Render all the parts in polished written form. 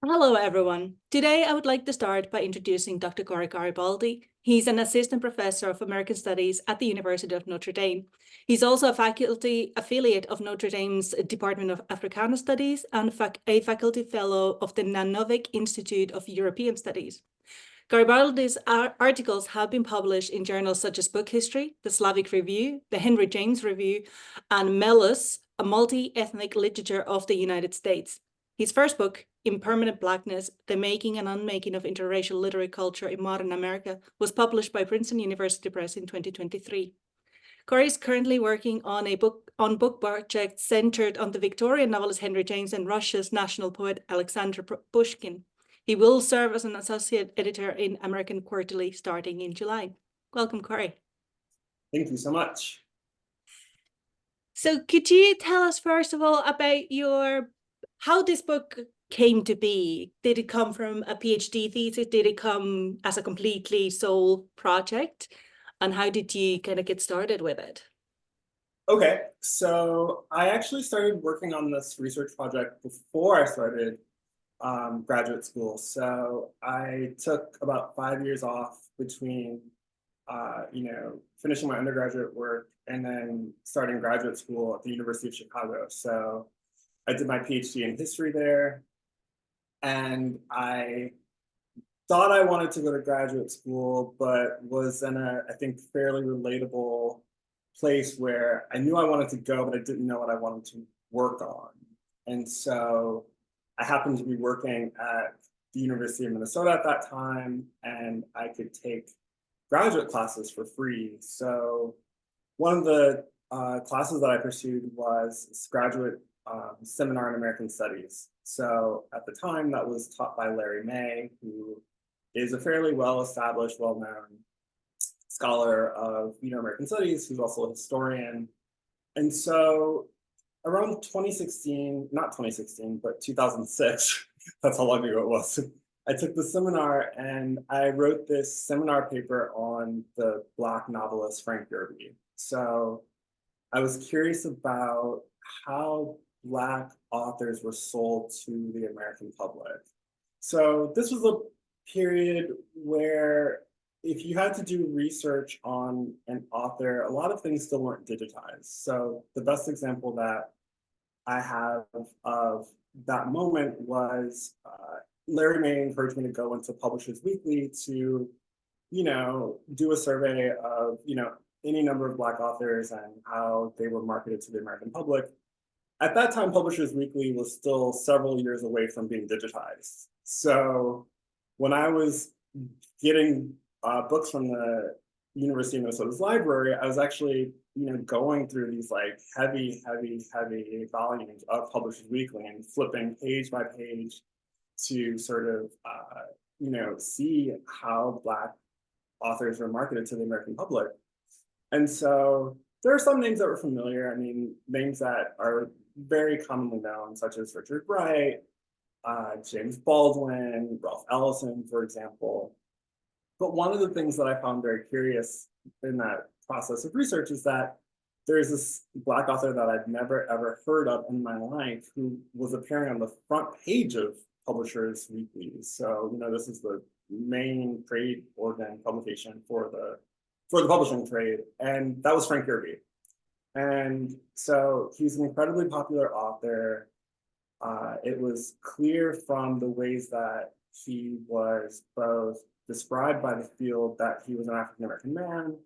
Hello, everyone. Today, I would like to start by introducing Dr. Korey Garibaldi. He's an assistant professor of American Studies at the University of Notre Dame. He's also a faculty affiliate of Notre Dame's Department of Africana Studies and a faculty fellow of the Nanovic Institute of European Studies. Garibaldi's articles have been published in journals such as Book History, the Slavic Review, the Henry James Review, and Mellus, a multi-ethnic literature of the United States. His first book, Impermanent Blackness, The Making and Unmaking of Interracial Literary Culture in Modern America, was published by Princeton University Press in 2023. Korey is currently working on book project centered on the Victorian novelist Henry James and Russia's national poet Alexander Pushkin. He will serve as an associate editor in American Quarterly starting in July. Welcome, Korey. Thank you so much. So could you tell us, first of all, about how this book came to be? Did it come from a PhD thesis? Did it come as a completely sole project? And how did you kind of get started with it? Okay, so I actually started working on this research project before I started graduate school. So I took about 5 years off between, finishing my undergraduate work and then starting graduate school at the University of Chicago. So I did my PhD in history there, and I thought I wanted to go to graduate school, but was in a, I think, fairly relatable place where I knew I wanted to go, but I didn't know what I wanted to work on. And so I happened to be working at the University of Minnesota at that time, and I could take graduate classes for free. So one of the classes that I pursued was this graduate seminar in American Studies. So at the time, that was taught by Larry May, who is a fairly well-established, well-known scholar of American Studies, who's also a historian. And so around 2016, not 2016, but 2006, that's how long ago it was, I took the seminar and I wrote this seminar paper on the Black novelist Frank Derby. So I was curious about how Black authors were sold to the American public. So this was a period where if you had to do research on an author, a lot of things still weren't digitized. So the best example that I have of that moment was Larry May encouraged me to go into Publishers Weekly to, do a survey of, any number of Black authors and how they were marketed to the American public. At that time, Publishers Weekly was still several years away from being digitized. So when I was getting books from the University of Minnesota's library, I was actually, going through these like heavy volumes of Publishers Weekly and flipping page by page to sort of, see how Black authors were marketed to the American public. And so there are some names that were familiar. I mean, names that are very commonly known, such as Richard Wright, James Baldwin, Ralph Ellison, for example. But one of the things that I found very curious in that process of research is that there's this Black author that I'd never ever heard of in my life who was appearing on the front page of Publishers Weekly. So, this is the main trade organ publication for the publishing trade, and that was Frank Derby. And so he's an incredibly popular author. It was clear from the ways that he was both described by the field that he was an African-American man,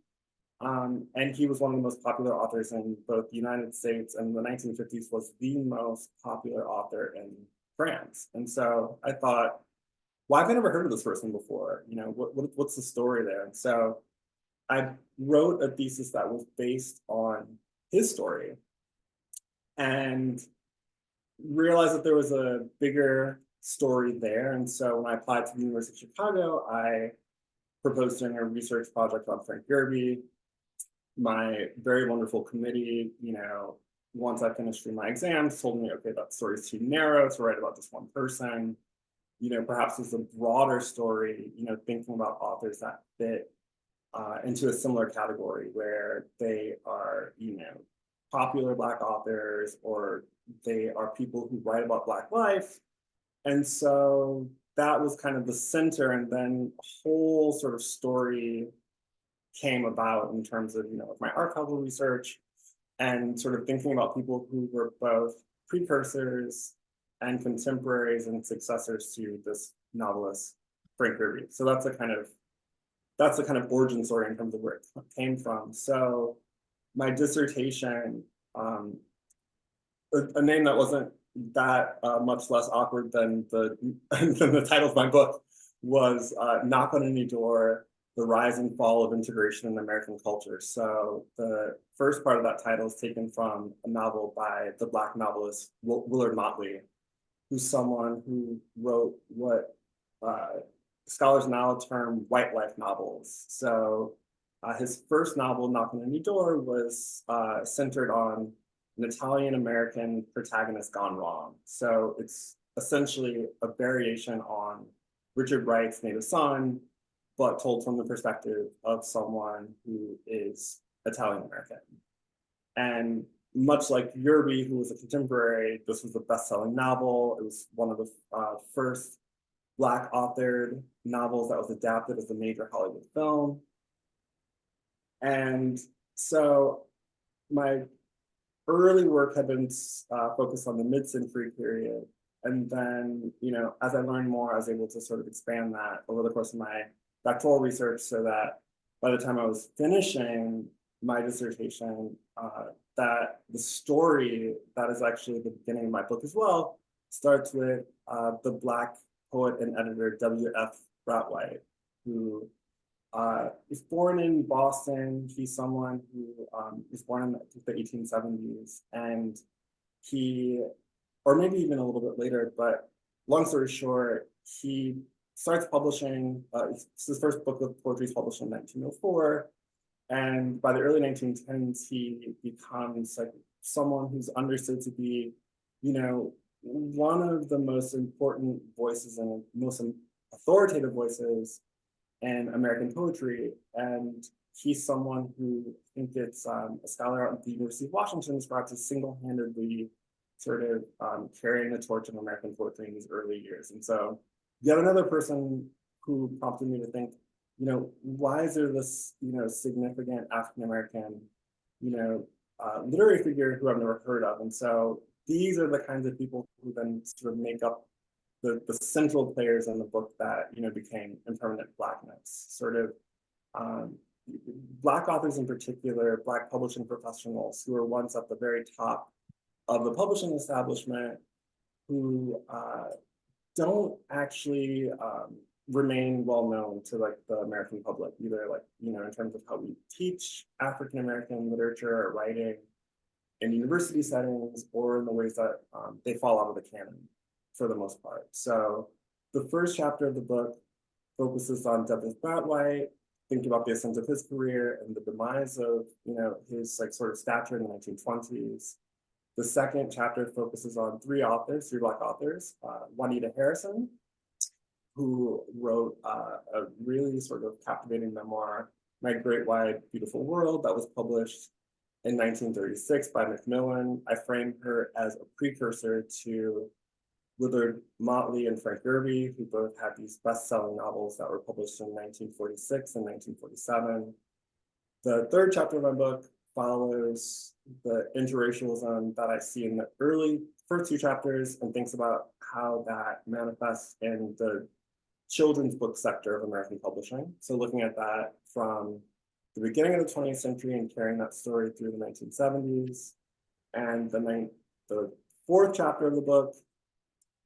and he was one of the most popular authors in both the United States, and in the 1950s was the most popular author in France. And so I thought, why have I never heard of this person before? What's the story there? And so I wrote a thesis that was based on his story and realized that there was a bigger story there. And so when I applied to the University of Chicago, I proposed doing a research project on Frank Derby. My very wonderful committee, once I finished through my exams, told me, okay, that story is too narrow to write about just one person. Perhaps there's a broader story, thinking about authors that fit into a similar category where they are, popular Black authors, or they are people who write about Black life, And so that was kind of the center, and then a whole sort of story came about in terms of, my archival research and sort of thinking about people who were both precursors and contemporaries and successors to this novelist, Frank Kirby. So that's the kind of origin story in terms of where it came from. So my dissertation, a name that wasn't that much less awkward than the than the title of my book, was Knock on Any Door: The Rise and Fall of Integration in American Culture. So the first part of that title is taken from a novel by the Black novelist Willard Motley, who's someone who wrote what scholars now term white life novels. So his first novel, Knock on Any Door, was centered on an Italian-American protagonist gone wrong. So it's essentially a variation on Richard Wright's Native Son, but told from the perspective of someone who is Italian-American. And much like Yerby, who was a contemporary, this was a best-selling novel. It was one of the first Black authored novels that was adapted as a major Hollywood film. And so my early work had been focused on the mid-century period. And then, as I learned more, I was able to sort of expand that over the course of my doctoral research, so that by the time I was finishing my dissertation, that the story that is actually the beginning of my book as well starts with the Black poet and editor W.F. Bratwhite, who is born in Boston. He's someone who was born in the 1870s, and he, or maybe even a little bit later, but long story short, he starts publishing, his first book of poetry is published in 1904, and by the early 1910s, he becomes like someone who's understood to be, one of the most important voices and most authoritative voices in American poetry. And he's someone who, I think it's a scholar at the University of Washington, describes as single-handedly sort of carrying the torch of American poetry in these early years. And so yet another person who prompted me to think, why is there this, significant African-American, literary figure who I've never heard of? And so these are the kinds of people who then sort of make up the central players in the book that, became impermanent Blackness. Sort of Black authors in particular, Black publishing professionals who were once at the very top of the publishing establishment, who don't actually remain well known to like the American public, either like, in terms of how we teach African-American literature or writing in university settings, or in the ways that they fall out of the canon for the most part. So the first chapter of the book focuses on W.F. Bratwhite, thinking about the ascent of his career and the demise of, his like sort of stature in the 1920s. The second chapter focuses on three Black authors, Juanita Harrison, who wrote a really sort of captivating memoir, My Great Wide Beautiful World, that was published in 1936 by Macmillan. I framed her as a precursor to Willard Motley and Frank Kirby, who both had these best-selling novels that were published in 1946 and 1947. The third chapter of my book follows the interracialism that I see in the first two chapters, and thinks about how that manifests in the children's book sector of American publishing. So looking at that from the beginning of the 20th century and carrying that story through the 1970s. And the fourth chapter of the book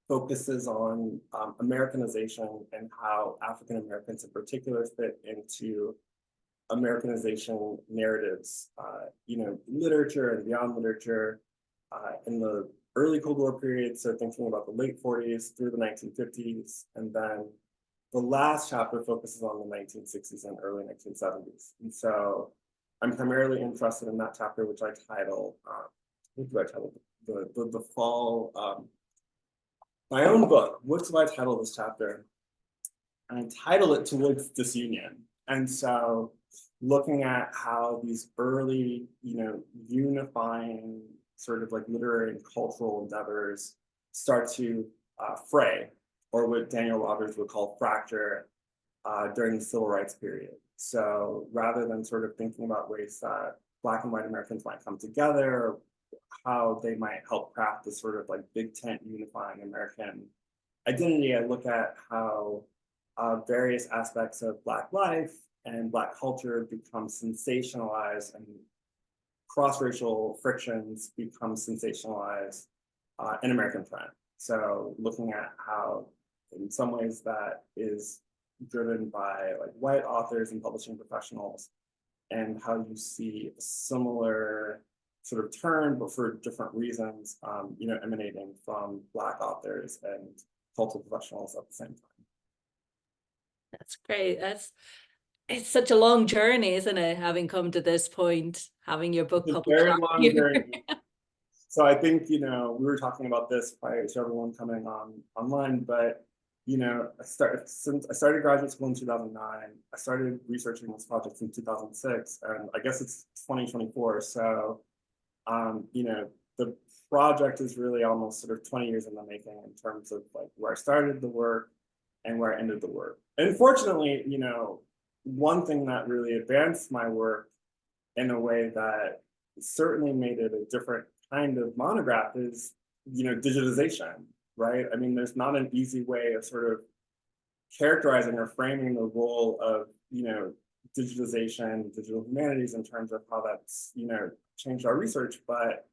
focuses on Americanization and how African Americans in particular fit into Americanization narratives, literature and beyond literature in the early Cold War period. So thinking about the late 40s through the 1950s, and then the last chapter focuses on the 1960s and early 1970s. And so I'm primarily interested in that chapter, which I title, what do I title the fall, my own book. What do I title this chapter? I title it Towards Disunion. And so looking at how these early, unifying sort of like literary and cultural endeavors start to fray, or what Daniel Rogers would call fracture, during the civil rights period. So rather than sort of thinking about ways that Black and white Americans might come together, or how they might help craft this sort of like big tent unifying American identity, I look at how various aspects of Black life and Black culture become sensationalized, and cross-racial frictions become sensationalized in American print. So looking at how, in some ways, that is driven by like white authors and publishing professionals, and how you see a similar sort of turn, but for different reasons, emanating from Black authors and cultural professionals at the same time. That's great. It's such a long journey, isn't it? Having come to this point, having your book It's a published. very long journey. So I think, we were talking about this prior to everyone coming online, but since I started graduate school in 2009, I started researching this project in 2006, and I guess it's 2024. So, the project is really almost sort of 20 years in the making in terms of like where I started the work and where I ended the work. And fortunately, one thing that really advanced my work in a way that certainly made it a different kind of monograph is, digitization, right? I mean, there's not an easy way of sort of characterizing or framing the role of, digitization, digital humanities in terms of how that's, changed our research, but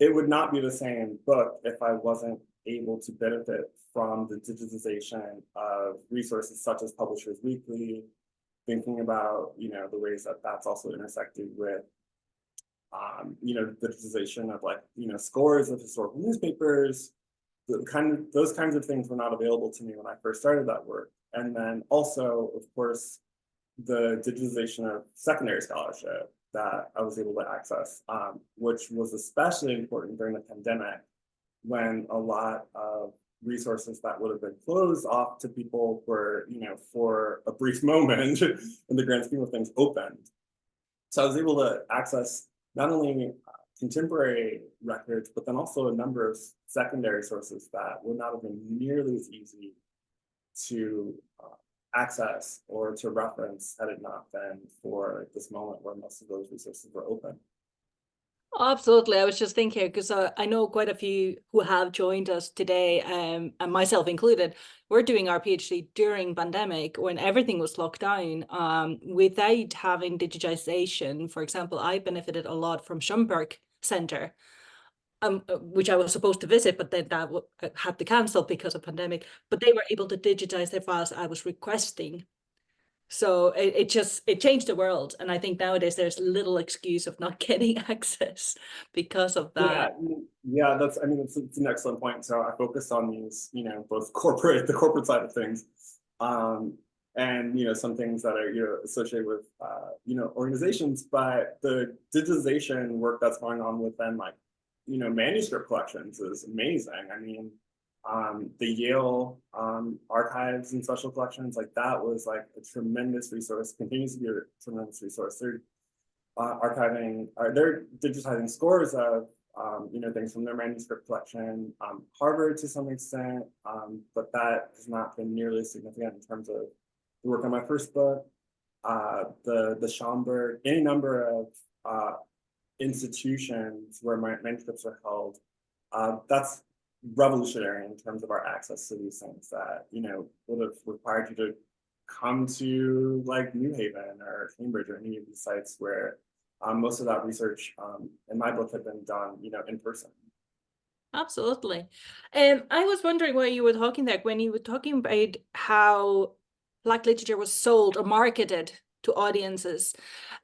it would not be the same book if I wasn't able to benefit from the digitization of resources such as Publishers Weekly, thinking about, the ways that that's also intersected with, digitization of like, scores of historical newspapers. Those kinds of things were not available to me when I first started that work. And then also, of course, the digitization of secondary scholarship that I was able to access, which was especially important during the pandemic, when a lot of resources that would have been closed off to people were, for a brief moment in the grand scheme of things, opened. So I was able to access not only contemporary records, but then also a number of secondary sources that would not have been nearly as easy to access or to reference had it not been for this moment where most of those resources were open. Absolutely. I was just thinking, because I know quite a few who have joined us today, and myself included. We're doing our PhD during pandemic when everything was locked down, without having digitization. For example, I benefited a lot from Schomburg Center, which I was supposed to visit, but then that had to cancel because of pandemic. But they were able to digitize their files I was requesting. So it changed the world. And I think nowadays there's little excuse of not getting access because of that. Yeah, it's an excellent point. So I focused on these, both the corporate side of things, and some things that are associated with organizations, but the digitization work that's going on within like manuscript collections is amazing. I mean, the Yale archives and special collections, like that was like a tremendous resource, continues to be a tremendous resource. They're they're digitizing scores of things from their manuscript collection. Harvard to some extent, but that has not been nearly as significant in terms of the work on my first book. The Schomburg, any number of institutions where my manuscripts are held. That's revolutionary in terms of our access to these things that would have required you to come to like New Haven or Cambridge or any of these sites where most of that research in my book had been done in person. Absolutely. I was wondering what you were talking there when you were talking about how Black literature was sold or marketed to audiences.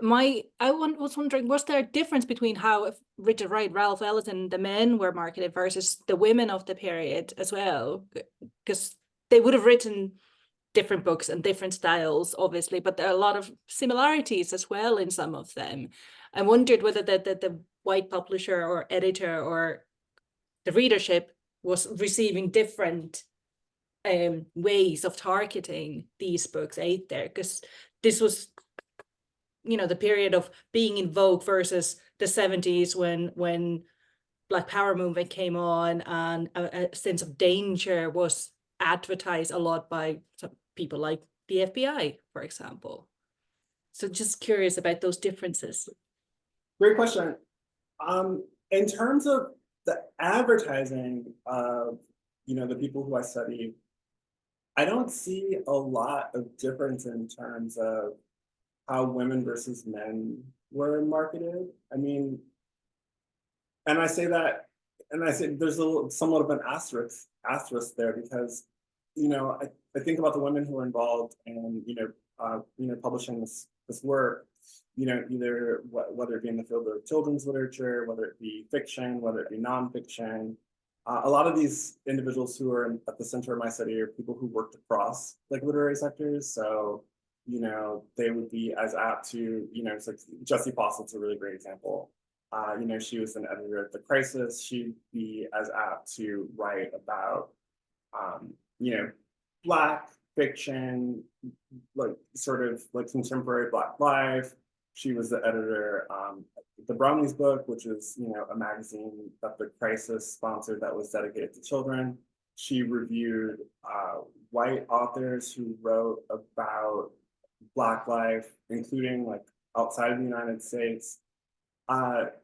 Was wondering, was there a difference between how Richard Wright, Ralph Ellison, the men were marketed versus the women of the period as well? Because they would have written different books and different styles, obviously, but there are a lot of similarities as well in some of them. I wondered whether the white publisher or editor or the readership was receiving different ways of targeting these books out there, because this was the period of being in vogue versus the 70s when Black Power movement came on, and a sense of danger was advertised a lot by some people like the FBI, for example. So just curious about those differences. Great question. In terms of the advertising of, the people who I study, I don't see a lot of difference in terms of how women versus men were marketed. I mean, and I say that, and I say there's somewhat of an asterisk there because, I think about the women who are involved in, publishing this work, either whether it be in the field of children's literature, whether it be fiction, whether it be nonfiction. A lot of these individuals who are at the center of my study are people who worked across like literary sectors. So, they would be as apt to, it's like Jessie Fawcett's a really great example. She was an editor at The Crisis. She'd be as apt to write about, Black fiction, like sort of like contemporary Black life. She was the editor the Brownies book, which is a magazine that The Crisis sponsored that was dedicated to children. She reviewed white authors who wrote about Black life, including like outside of the United States.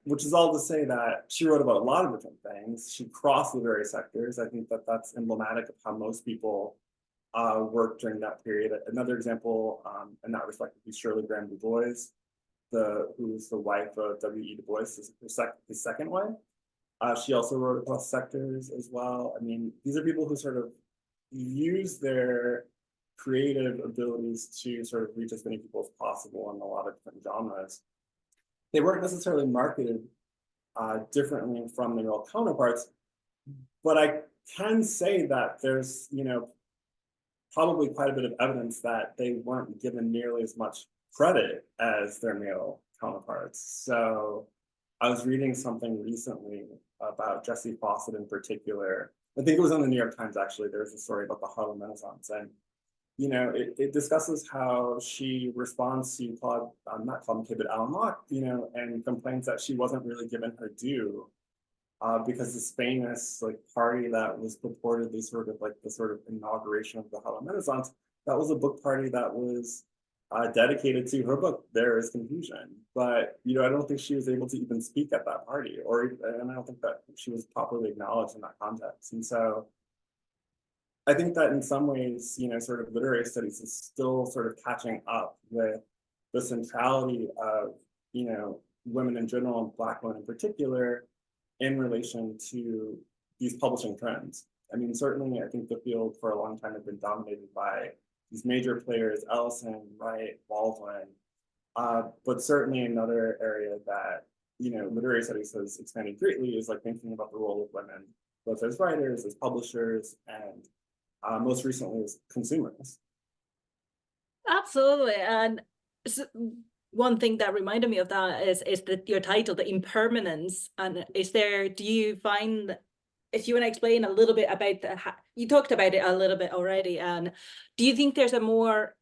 Which is all to say that she wrote about a lot of different things. She crossed literary sectors. I think that that's emblematic of how most people worked during that period. Another example in that respect would be Shirley Graham Du Bois, who was the wife of W.E. Du Bois, his second wife. She also wrote across sectors as well. I mean, these are people who sort of use their creative abilities to sort of reach as many people as possible in a lot of different genres. They weren't necessarily marketed differently from their male counterparts, but I can say that there's, probably quite a bit of evidence that they weren't given nearly as much credit as their male counterparts. So I was reading something recently about Jessie Fawcett in particular. I think it was in the New York Times, actually. There was a story about the Harlem Renaissance, and it discusses how she responds to not Claude McKay, but Alan Locke, and complains that she wasn't really given her due because this famous like party that was purportedly sort of like the sort of inauguration of the Harlem Renaissance, that was a book party that was dedicated to her book, There Is Confusion. But, I don't think she was able to even speak at that party, and I don't think that she was properly acknowledged in that context. And so I think that in some ways, sort of literary studies is still sort of catching up with the centrality of, women in general and Black women in particular in relation to these publishing trends. I mean, certainly I think the field for a long time has been dominated by these major players, Ellison, Wright, Baldwin, but certainly another area that, literary studies has expanded greatly is like thinking about the role of women, both as writers, as publishers, and most recently as consumers. Absolutely. And one thing that reminded me of that is that your title, The Impermanence. And do you find, if you want to explain a little bit about you talked about it a little bit already, and do you think there's a more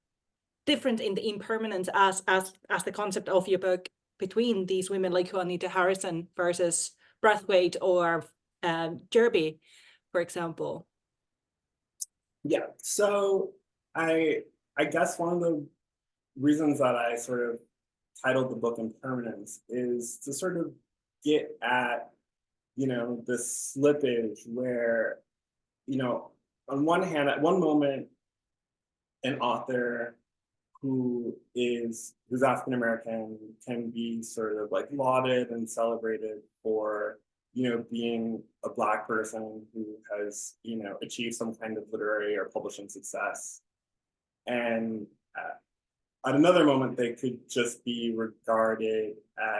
difference in the impermanence as the concept of your book between these women like Juanita Harrison versus Brathwaite or Jerby, for example? Yeah, so I guess one of the reasons that I sort of titled the book Impermanence is to sort of get at, this slippage where, on one hand, at one moment, an author who's African American can be sort of like lauded and celebrated for being a Black person who has achieved some kind of literary or publishing success, and at another moment they could just be regarded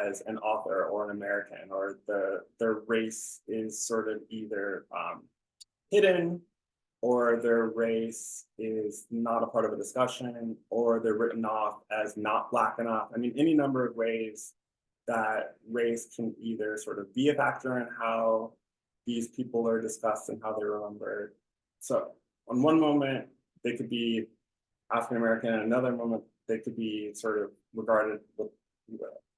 as an author or an American, or their race is sort of either hidden, or their race is not a part of a discussion, or they're written off as not Black enough. I mean, any number of ways that race can either sort of be a factor in how these people are discussed and how they're remembered. So on one moment, they could be African American, and another moment, they could be sort of regarded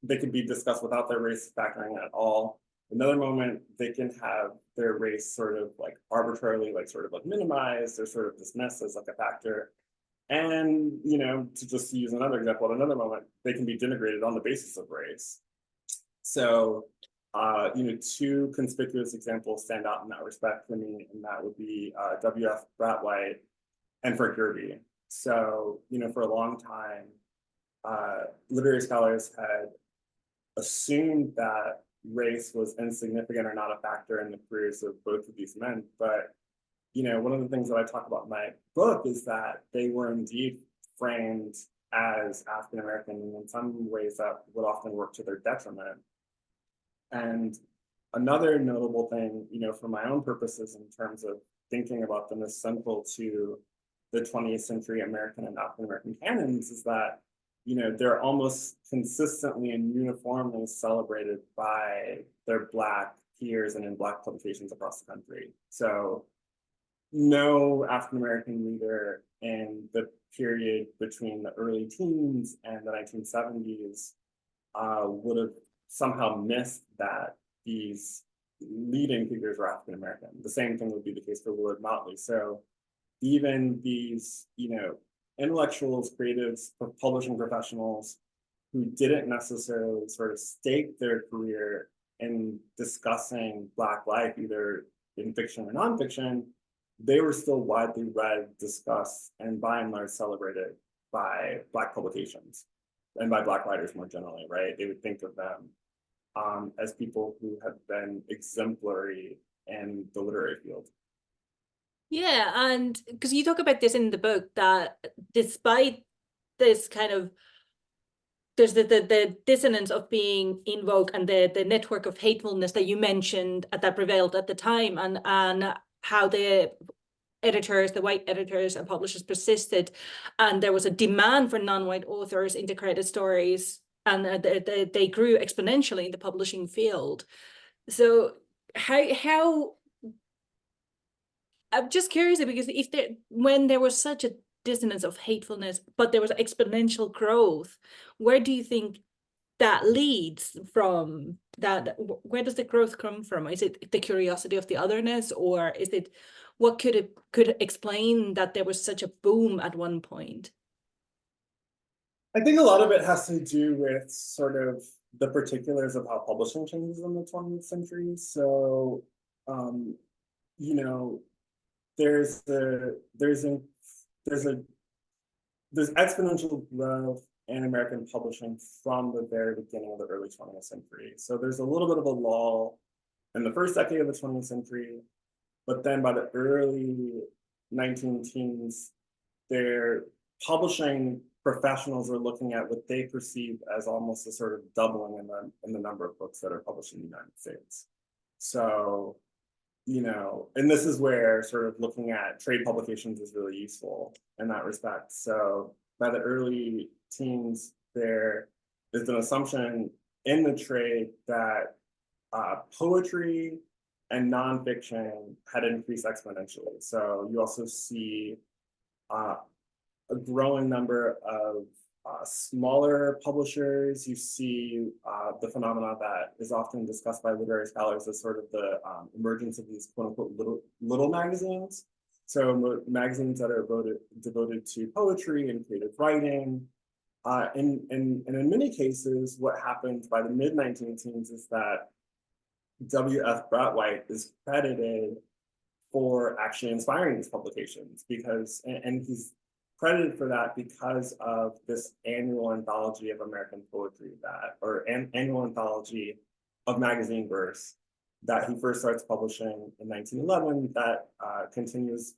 they could be discussed without their race factoring at all. Another moment, they can have their race sort of like arbitrarily, like sort of like minimized or sort of dismissed as like a factor. And, you know, to just use another example, at another moment, they can be denigrated on the basis of race. So, you know, two conspicuous examples stand out in that respect for me, and that would be W.F. Bratwhite and Korey Garibaldi. So, you know, for a long time, literary scholars had assumed that race was insignificant or not a factor in the careers of both of these men. But, you know, one of the things that I talk about in my book is that they were indeed framed as African American, and in some ways that would often work to their detriment. And another notable thing, you know, for my own purposes in terms of thinking about them as central to the 20th century American and African American canons is that, you know, they're almost consistently and uniformly celebrated by their Black peers and in Black publications across the country. So no African American reader in the period between the early teens and the 1970s would have somehow missed that these leading figures were African American. The same thing would be the case for Willard Motley. So even these, you know, intellectuals, creatives, publishing professionals who didn't necessarily sort of stake their career in discussing Black life, either in fiction or nonfiction, they were still widely read, discussed, and by and large celebrated by Black publications and by Black writers more generally, right? They would think of them as people who have been exemplary in the literary field. Yeah, and because you talk about this in the book, that despite this kind of, there's the dissonance of being in vogue and the network of hatefulness that you mentioned that prevailed at the time, and how the editors, the white editors and publishers persisted, and there was a demand for non-white authors into credit stories, and they grew exponentially in the publishing field. So how I'm just curious, because when there was such a dissonance of hatefulness, but there was exponential growth, where do you think that leads from? That where does the growth come from? Is it the curiosity of the otherness, or is it what could explain that there was such a boom at one point? I think a lot of it has to do with sort of the particulars of how publishing changes in the 20th century. So, you know, there's exponential growth in American publishing from the very beginning of the early 20th century. So there's a little bit of a lull in the first decade of the 20th century, but then by the early 19 teens, their publishing professionals are looking at what they perceive as almost a sort of doubling in the number of books that are published in the United States. So, you know, and this is where sort of looking at trade publications is really useful in that respect. So by the early teens, there is an assumption in the trade that poetry and nonfiction had increased exponentially. So you also see a growing number of smaller publishers. You see the phenomena that is often discussed by literary scholars as sort of the emergence of these quote unquote little magazines. So magazines that are devoted to poetry and creative writing. And in many cases, what happened by the mid-19 teens is that W.F. Bratwhite is credited for actually inspiring these publications because, and he's credited for that because of this annual anthology of American poetry or an annual anthology of magazine verse that he first starts publishing in 1911 that continues,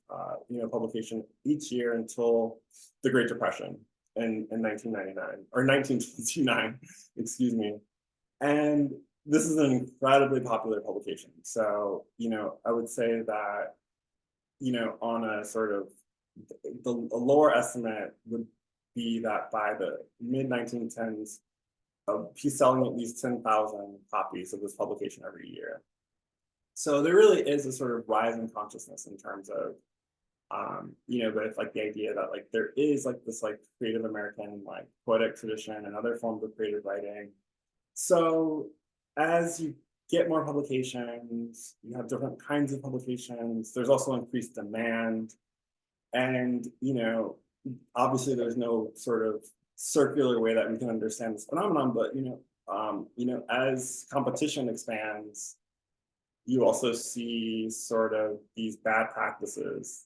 you know, publication each year until the Great Depression in 1999 or 1929, excuse me. And this is an incredibly popular publication. So, you know, I would say that, you know, on a sort of a lower estimate would be that by the mid-1910s, he's selling at least 10,000 copies of this publication every year. So there really is a sort of rise in consciousness in terms of, you know, but it's like the idea that like there is like this like creative American like poetic tradition and other forms of creative writing. So as you get more publications, you have different kinds of publications, there's also increased demand. And, obviously there's no sort of circular way that we can understand this phenomenon, but, as competition expands, you also see sort of these bad practices,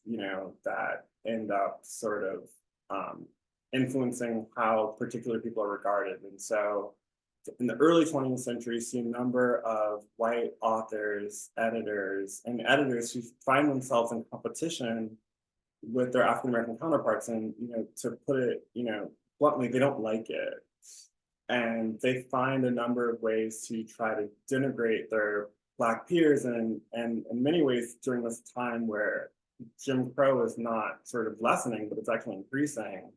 that end up sort of influencing how particular people are regarded. And so in the early 20th century, you see a number of white authors, editors, and editors who find themselves in competition with their African American counterparts. And, to put it, bluntly, they don't like it. And they find a number of ways to try to denigrate their Black peers. And in many ways, during this time where Jim Crow is not sort of lessening, but it's actually increasing,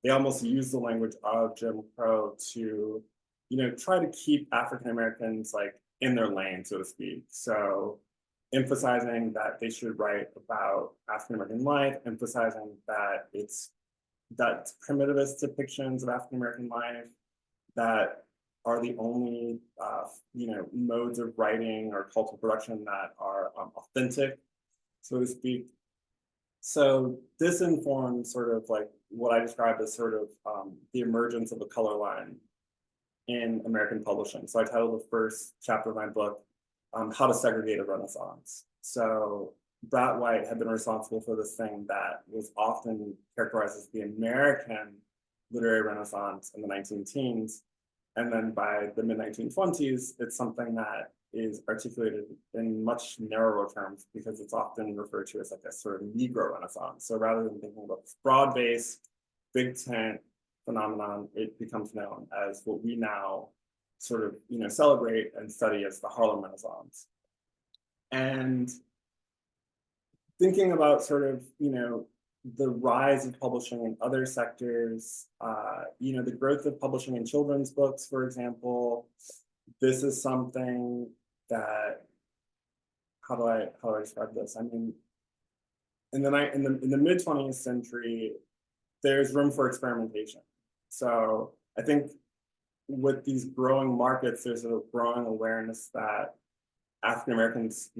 they almost use the language of Jim Crow to, try to keep African Americans like in their lane, so to speak. So emphasizing that they should write about African American life, emphasizing that it's primitivist depictions of African American life that are the only modes of writing or cultural production that are authentic, so to speak. So this informs sort of like what I described as sort of the emergence of the color line in American publishing. So I titled the first chapter of my book, How to Segregate a Renaissance. So Brett White had been responsible for this thing that was often characterized as the American literary Renaissance in the 19 teens. And then by the mid-1920s, it's something that is articulated in much narrower terms because it's often referred to as like a sort of Negro Renaissance. So rather than thinking about this broad-based, big tent phenomenon, it becomes known as what we now sort of celebrate and study as the Harlem Renaissance. And thinking about sort of the rise of publishing in other sectors, the growth of publishing in children's books, for example, this is something that, how do I describe this? I mean, in the mid 20th century, there's room for experimentation. So I think with these growing markets, there's a growing awareness that African Americans,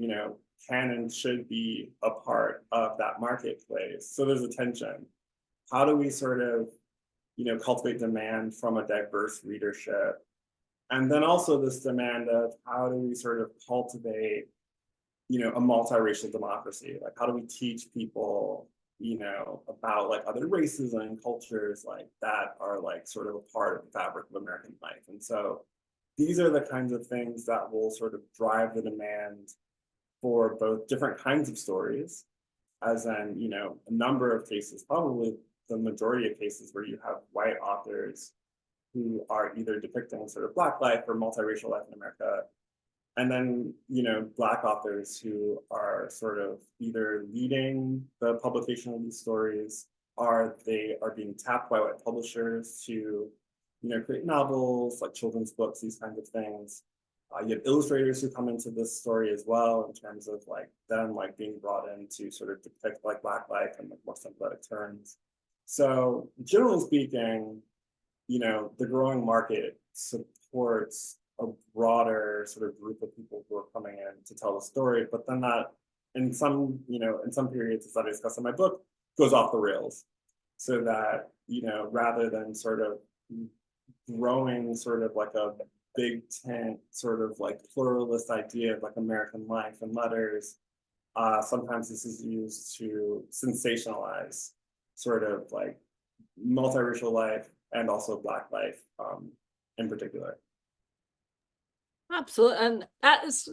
can and should be a part of that marketplace. So there's a tension. How do we sort of, cultivate demand from a diverse readership? And then also this demand of how do we sort of cultivate, a multiracial democracy? Like how do we teach people, about like other races and cultures like that are like sort of a part of the fabric of American life? And so these are the kinds of things that will sort of drive the demand for both different kinds of stories, as in, a number of cases, probably the majority of cases where you have white authors who are either depicting sort of Black life or multiracial life in America, and then, Black authors who are sort of either leading the publication of these stories, or they are being tapped by white publishers to, create novels, like children's books, these kinds of things. You have illustrators who come into this story as well, in terms of like them like being brought in to sort of depict like Black life and like more sympathetic terms. So generally speaking, the growing market supports a broader sort of group of people who are coming in to tell the story, but then that in some periods, as I discuss in my book, goes off the rails. So that, rather than sort of growing sort of like a big tent sort of like pluralist idea of like American life and letters, sometimes this is used to sensationalize sort of like multiracial life and also Black life in particular. Absolutely. And that is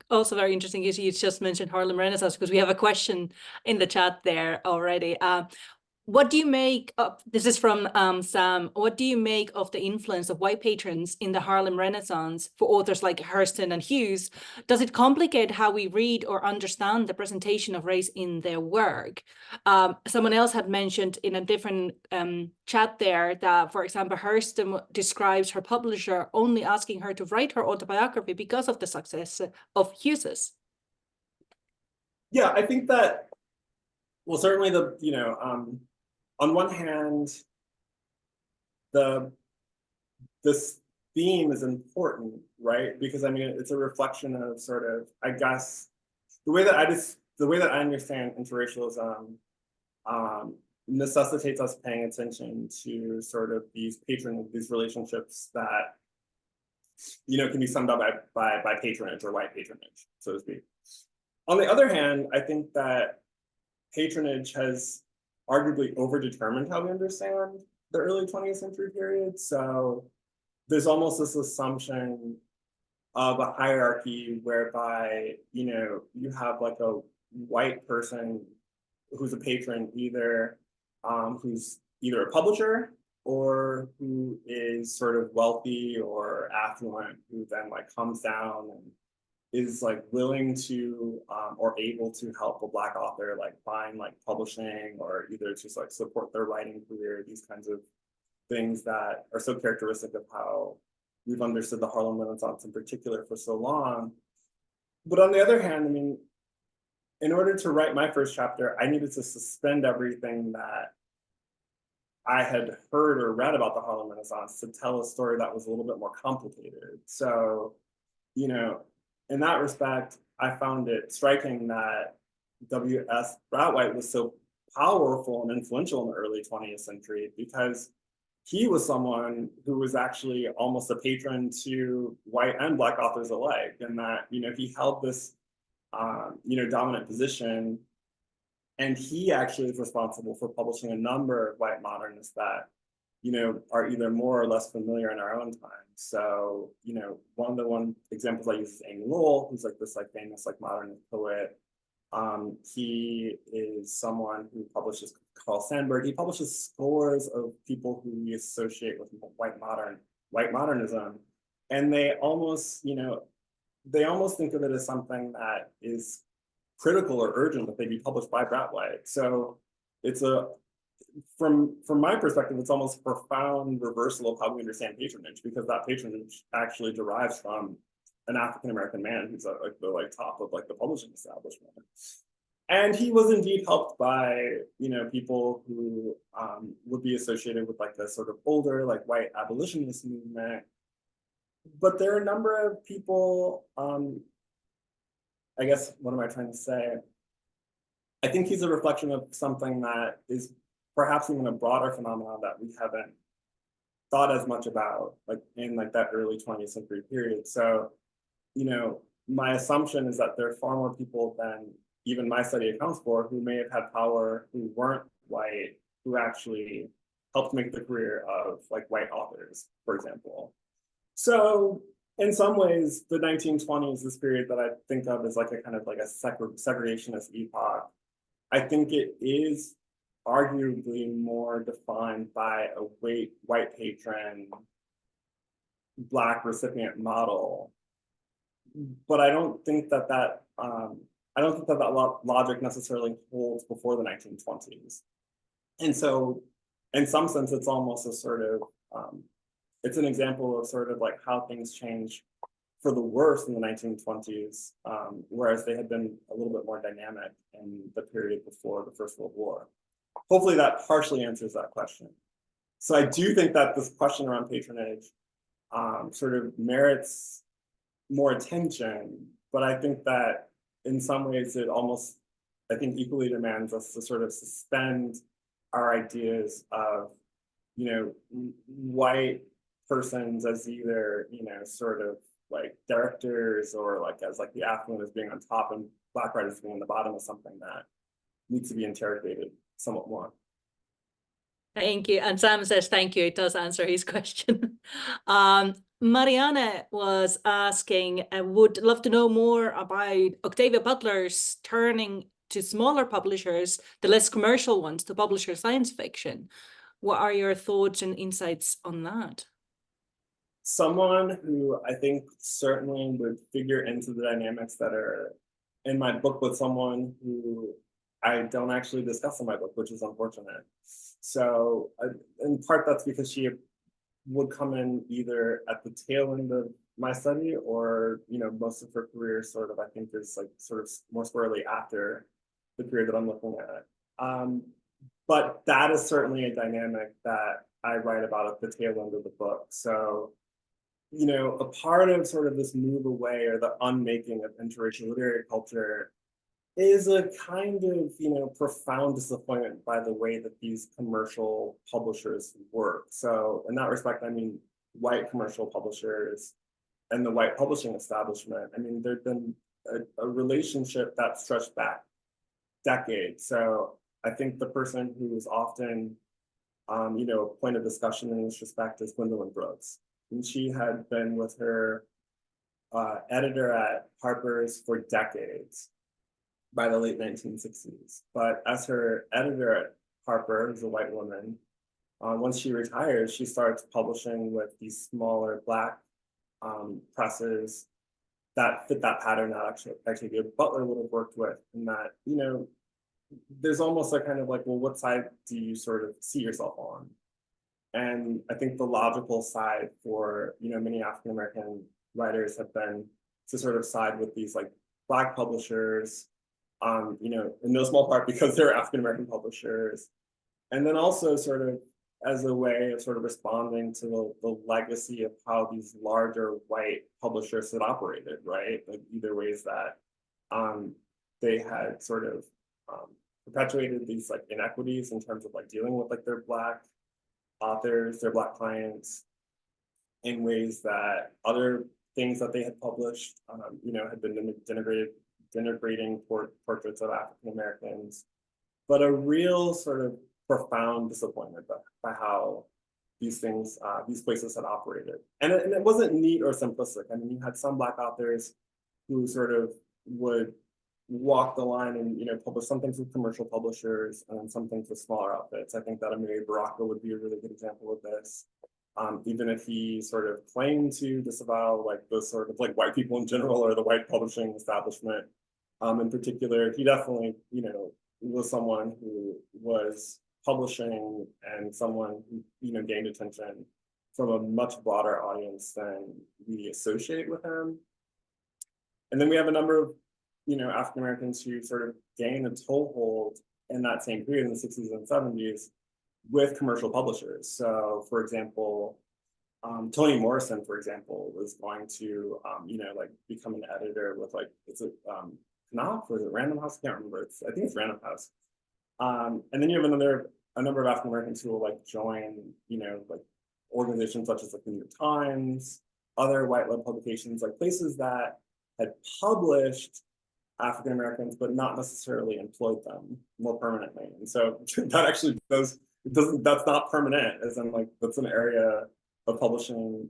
also very interesting. You just mentioned Harlem Renaissance because we have a question in the chat there already. What do you make of, this is from Sam, what do you make of the influence of white patrons in the Harlem Renaissance for authors like Hurston and Hughes? Does it complicate how we read or understand the presentation of race in their work? Someone else had mentioned in a different chat there that, for example, Hurston describes her publisher only asking her to write her autobiography because of the success of Hughes's. Yeah, I think that, well, certainly on one hand, this theme is important, right? Because I mean, it's a reflection of sort of, I guess, the way that I understand interracialism necessitates us paying attention to sort of these relationships that, you know, can be summed up by patronage or white patronage, so to speak. On the other hand, I think that patronage has arguably overdetermined how we understand the early 20th century period. So there's almost this assumption of a hierarchy whereby, you know, you have like a white person who's a patron, either who's either a publisher or who is sort of wealthy or affluent, who then like comes down and is like willing to or able to help a Black author like find like publishing, or either just like support their writing career, these kinds of things that are so characteristic of how we've understood the Harlem Renaissance in particular for so long. But on the other hand, I mean, in order to write my first chapter, I needed to suspend everything that I had heard or read about the Harlem Renaissance to tell a story that was a little bit more complicated. So, you know, in that respect, I found it striking that W.S. Bradwhite was so powerful and influential in the early 20th century, because he was someone who was actually almost a patron to white and Black authors alike, and that, you know, he held this, you know, dominant position. And he actually is responsible for publishing a number of white modernists that, you know, are either more or less familiar in our own time. So, you know, one of the examples I use is Amy Lowell, who's like this like famous like modernist poet. He is someone who publishes Carl Sandburg. He publishes scores of people who we associate with white modernism, and they almost, you know, they almost think of it as something that is critical or urgent that they be published by Bradwhite. So it's a, from my perspective, it's almost a profound reversal of how we understand patronage, because that patronage actually derives from an African-American man who's at like the like top of like the publishing establishment. And he was indeed helped by, you know, people who would be associated with like the sort of older like white abolitionist movement. But there are a number of people, I guess, what am I trying to say? I think he's a reflection of something that is perhaps even a broader phenomenon that we haven't thought as much about, like in like that early 20th century period. So, you know, my assumption is that there are far more people than even my study accounts for who may have had power, who weren't white, who actually helped make the career of like white authors, for example. So in some ways, the 1920s, this period that I think of as like a kind of like a segregationist epoch, I think it is arguably more defined by a white patron, Black recipient model. But I don't think that logic necessarily holds before the 1920s. And so in some sense, it's almost a sort of, it's an example of sort of like how things change for the worse in the 1920s, whereas they had been a little bit more dynamic in the period before the First World War. Hopefully that partially answers that question. So I do think that this question around patronage sort of merits more attention, but I think that in some ways it almost, I think, equally demands us to sort of suspend our ideas of, you know, white persons as either, you know, sort of like directors or like as like the affluent as being on top and Black writers being on the bottom of something that needs to be interrogated somewhat more. Thank you. And Sam says, thank you. It does answer his question. Marianne was asking, would love to know more about Octavia Butler's turning to smaller publishers, the less commercial ones, to publish her science fiction. What are your thoughts and insights on that? Someone who I think certainly would figure into the dynamics that are in my book with someone who I don't actually discuss in my book, which is unfortunate. So in part, that's because she would come in either at the tail end of my study, or, you know, most of her career sort of, I think, is like sort of more squarely after the period that I'm looking at. But that is certainly a dynamic that I write about at the tail end of the book. So a part of sort of this move away or the unmaking of interracial literary culture is a kind of, profound disappointment by the way that these commercial publishers work. So in that respect, I mean, white commercial publishers and the white publishing establishment, I mean, there'd been a relationship that stretched back decades. So I think the person who is often, a point of discussion in this respect is Gwendolyn Brooks. And she had been with her editor at Harper's for decades by the late 1960s. But as her editor at Harper, who's a white woman, once she retires, she starts publishing with these smaller Black presses that fit that pattern that actually Butler would have worked with, and that, there's almost a kind of like, well, what side do you sort of see yourself on? And I think the logical side for, many African American writers have been to sort of side with these like Black publishers, in no small part because they're African American publishers. And then also sort of as a way of sort of responding to the legacy of how these larger white publishers had operated, right? Like either ways that they had sort of perpetuated these like inequities in terms of like dealing with like their Black authors, their Black clients, in ways that other things that they had published, had been denigrating portraits of African Americans, but a real sort of profound disappointment by how these things, these places had operated. And it wasn't neat or simplistic. I mean, you had some Black authors who sort of would walk the line and, publish some things with commercial publishers and some things with smaller outfits. I think that Amiri Baraka would be a really good example of this. Even if he sort of claimed to disavow like the sort of like white people in general or the white publishing establishment in particular, he definitely, was someone who was publishing and someone who, gained attention from a much broader audience than we associate with him. And then we have a number of, African Americans who sort of gain a toehold in that same period in the 60s and 70s with commercial publishers. So, for example, Toni Morrison, for example, was going to, like become an editor with like, it's a Knopf or is it Random House? I can't remember. I think it's Random House. And then you have a number of African Americans who will like join, like organizations such as like the New York Times, other white-led publications, like places that had published African Americans, but not necessarily employed them more permanently. And so that actually that's not permanent, as in like that's an area of publishing,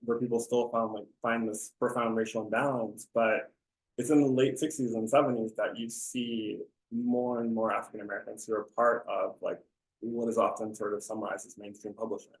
where people still find this profound racial imbalance. But it's in the late 60s and 70s that you see more and more African Americans who are part of like what is often sort of summarized as mainstream publishing.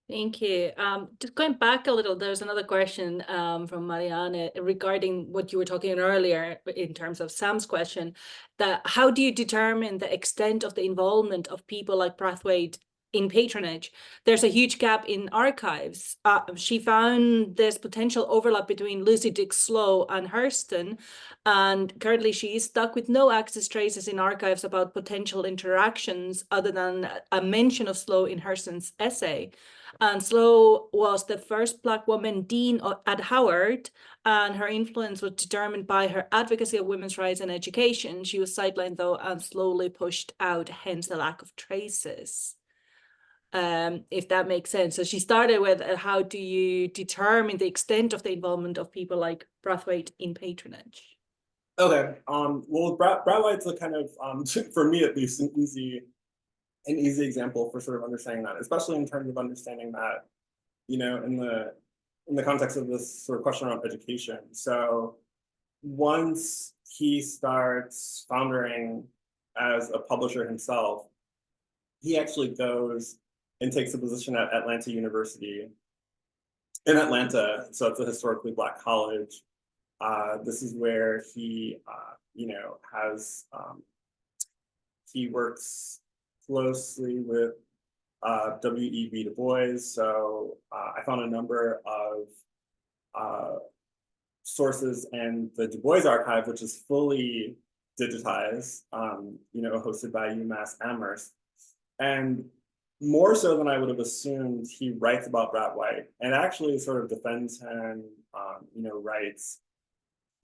Thank you. Just going back a little, there's another question from Marianne regarding what you were talking earlier in terms of Sam's question, that how do you determine the extent of the involvement of people like Brathwaite in patronage? There's a huge gap in archives. She found this potential overlap between Lucy Dix Slowe and Hurston, and currently she is stuck with no access traces in archives about potential interactions other than a mention of Slowe in Hurston's essay. And Slowe was the first Black woman dean at Howard, and her influence was determined by her advocacy of women's rights and education. She was sidelined, though, and slowly pushed out, hence the lack of traces. If that makes sense. So she started with how do you determine the extent of the involvement of people like Brathwaite in patronage? Okay. Well, Brathwaite's a kind of, for me at least, an easy example for sort of understanding that, especially in terms of understanding that, in the context of this sort of question around education. So once he starts foundering as a publisher himself, he actually goes and takes a position at Atlanta University in Atlanta. So it's a historically Black college. This is where he, he works closely with W.E.B. Du Bois. So I found a number of sources in the Du Bois archive, which is fully digitized, hosted by UMass Amherst. And more so than I would have assumed, he writes about Brad White and actually sort of defends him, writes,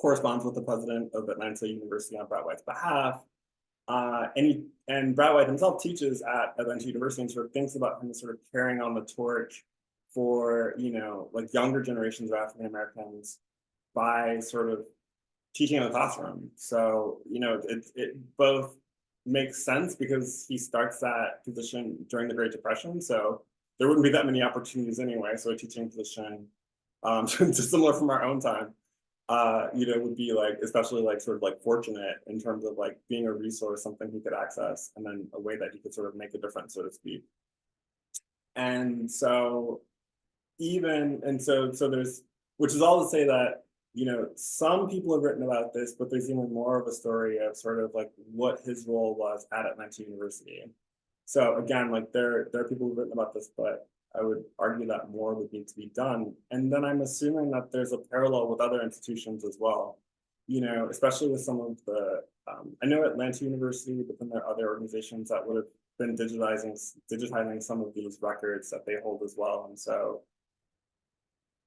corresponds with the president of Atlanta University on Brad White's behalf. And Brad White himself teaches at Atlanta University and sort of thinks about him as sort of carrying on the torch for, like younger generations of African Americans by sort of teaching in the classroom. So, it both makes sense because he starts that position during the Great Depression. So there wouldn't be that many opportunities anyway. So a teaching position, just similar from our own time, would be like, especially like sort of like fortunate in terms of like being a resource, something he could access, and then a way that he could sort of make a difference, so to speak. And so so there's, which is all to say that, some people have written about this, but there's even more of a story of sort of like what his role was at Atlanta University. So again, like there are people who've written about this, but I would argue that more would need to be done. And then I'm assuming that there's a parallel with other institutions as well, especially with some of the, I know Atlanta University, but then there are other organizations that would have been digitizing some of these records that they hold as well. And so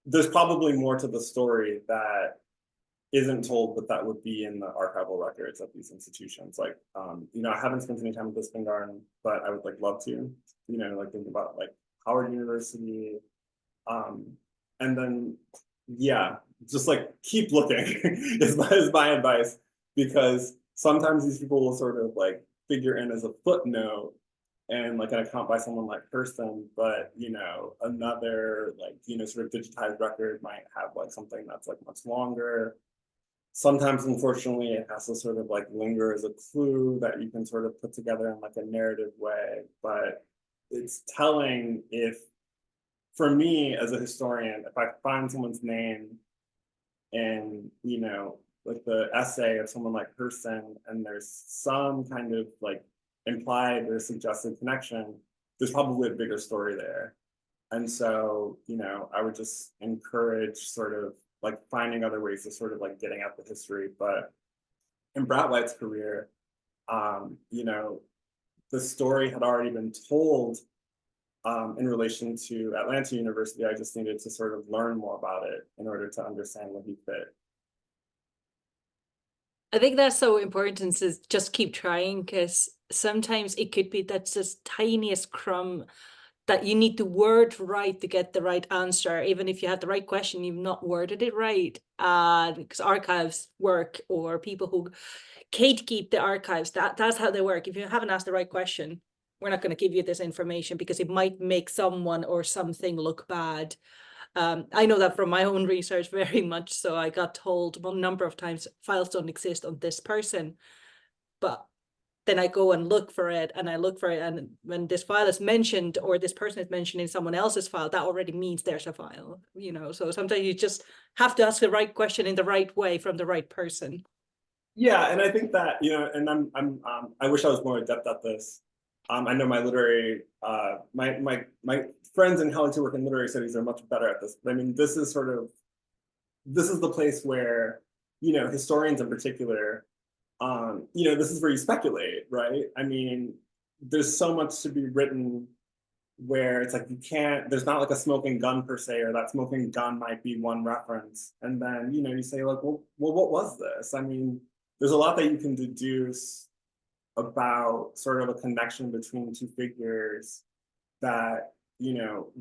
there's probably more to the story that isn't told, but that would be in the archival records of these institutions. Like, I haven't spent any time with this garden, but I would like love to, like think about like Howard University. And then, yeah, just like keep looking is my advice, because sometimes these people will sort of like figure in as a footnote and like an account by someone like Kirsten, but another like sort of digitized record might have like something that's like much longer. Sometimes, unfortunately, it has to sort of like linger as a clue that you can sort of put together in like a narrative way. But it's telling if, for me as a historian, if I find someone's name in, like the essay of someone like Kirsten, and there's some kind of like implied or suggested connection, there's probably a bigger story there. And so, I would just encourage sort of like finding other ways of sort of like getting at the history. But in Brad White's career, the story had already been told in relation to Atlanta University. I just needed to sort of learn more about it in order to understand where he fit. I think that's so important to just keep trying, because sometimes it could be that's just tiniest crumb that you need to word right to get the right answer. Even if you have the right question, you've not worded it right. Because archives work, or people who keep the archives, that's how they work. If you haven't asked the right question, we're not going to give you this information because it might make someone or something look bad. I know that from my own research very much. So I got told a number of times files don't exist on this person, but then I go and look for it, and I look for it, and when this file is mentioned or this person is mentioned in someone else's file, that already means there's a file, so sometimes you just have to ask the right question in the right way from the right person. Yeah, and I think that, and I wish I was more adept at this. I know my literary, my friends and colleagues who work in literary studies are much better at this. But I mean, this is the place where, historians in particular, this is where you speculate, right? I mean, there's so much to be written where it's like there's not like a smoking gun per se, or that smoking gun might be one reference. And then, you say like, well, what was this? I mean, there's a lot that you can deduce about sort of a connection between two figures that,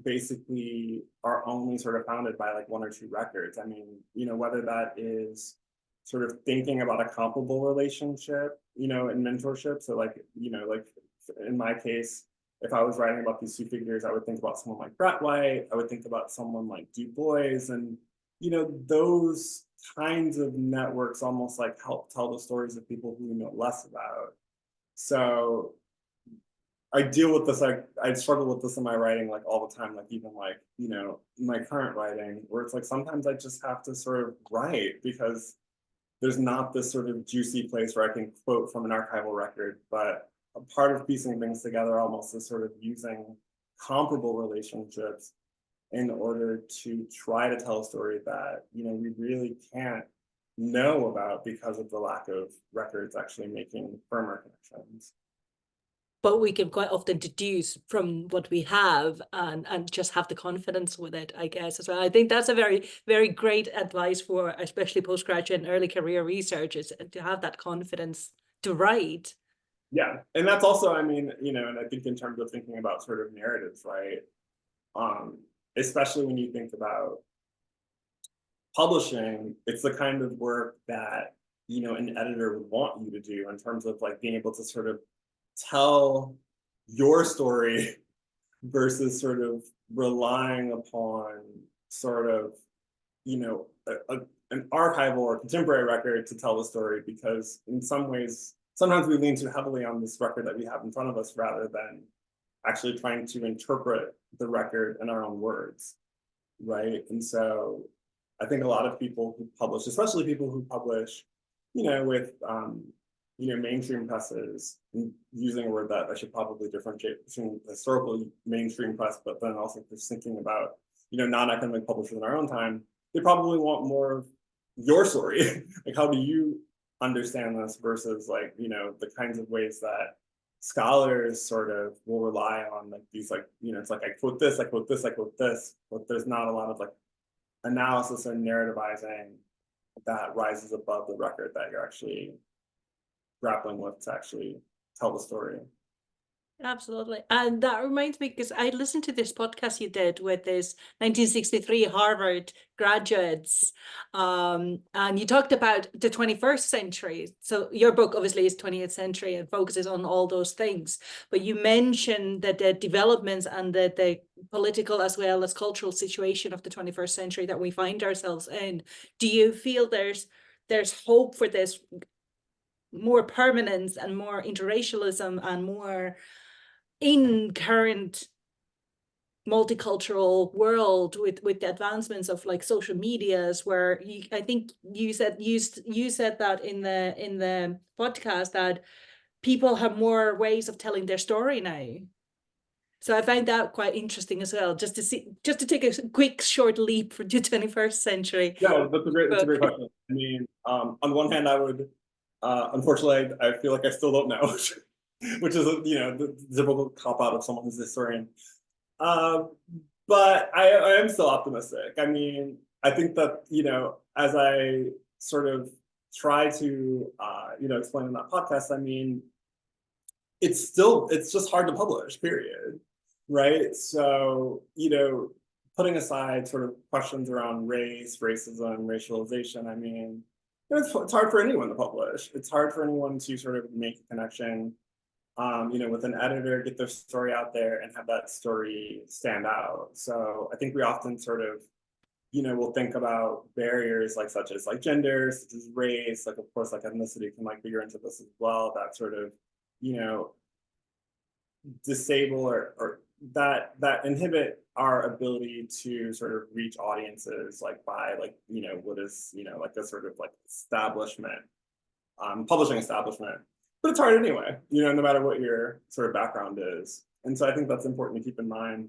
basically are only sort of founded by like one or two records. I mean, whether that is sort of thinking about a comparable relationship, in mentorship. So like, like in my case, if I was writing about these two figures, I would think about someone like Brad White, I would think about someone like Du Bois, and, those kinds of networks almost like help tell the stories of people who we know less about. So I deal with this, I struggle with this in my writing like all the time, like even like, my current writing, where it's like sometimes I just have to sort of write because there's not this sort of juicy place where I can quote from an archival record. But a part of piecing things together almost is sort of using comparable relationships in order to try to tell a story that, we really can't know about because of the lack of records actually making firmer connections. but we can quite often deduce from what we have and just have the confidence with it, I guess, as well. I think that's a very, very great advice for especially postgraduate and early career researchers, to have that confidence to write. Yeah, and that's also, I mean, and I think in terms of thinking about sort of narratives, right? Um, Especially when you think about publishing, it's the kind of work that, an editor would want you to do in terms of like being able to sort of tell your story versus sort of relying upon sort of, an archival or contemporary record to tell the story, because in some ways, sometimes we lean too heavily on this record that we have in front of us rather than actually trying to interpret the record in our own words, right? And so I think a lot of people who publish, especially people who publish, with mainstream presses, using a word that I should probably differentiate between historical mainstream press, but then also just thinking about, non-academic publishers in our own time, they probably want more of your story. Like, how do you understand this versus like, the kinds of ways that scholars sort of will rely on like these, like, it's like I quote this, I quote this, I quote this, but there's not a lot of like analysis and narrativizing that rises above the record that you're actually grappling with to actually tell the story. Absolutely. And that reminds me, because I listened to this podcast you did with this 1963 Harvard graduates, and you talked about the 21st century. So your book obviously is 20th century and focuses on all those things. But you mentioned that the developments and the political as well as cultural situation of the 21st century that we find ourselves in. Do you feel there's hope for this more permanence and more interracialism and more in current multicultural world with the advancements of like social medias, where I think you said that in the podcast, that people have more ways of telling their story now. So I find that quite interesting as well, just to take a quick short leap for the 21st century. No, that's a great question. I mean, on one hand, I would, unfortunately, I feel like I still don't know, which is, the typical cop out of someone who's a historian. Um, but I am still optimistic. I mean, I think that, as I sort of try to, explain in that podcast, I mean, it's just hard to publish, period. Right. So, putting aside sort of questions around race, racism, racialization, I mean, it's hard for anyone to publish. It's hard for anyone to sort of make a connection, with an editor, get their story out there and have that story stand out. So I think we often sort of, we'll think about barriers like such as like gender, such as race, like of course like ethnicity can like figure into this as well, that sort of, you know, disable or that inhibit our ability to sort of reach audiences like by like, what is, like a sort of like establishment, publishing establishment. But it's hard anyway, no matter what your sort of background is. And so I think that's important to keep in mind,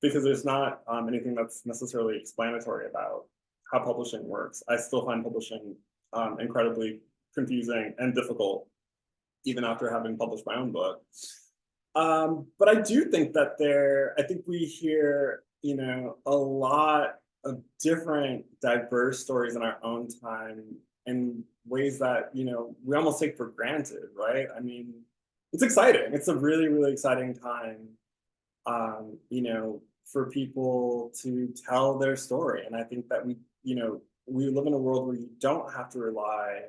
because there's not anything that's necessarily explanatory about how publishing works. I still find publishing incredibly confusing and difficult, even after having published my own book. But I do think that I think we hear, a lot of different diverse stories in our own time in ways that, we almost take for granted, right? I mean, it's exciting. It's a really, really exciting time, for people to tell their story. And I think that we live in a world where you don't have to rely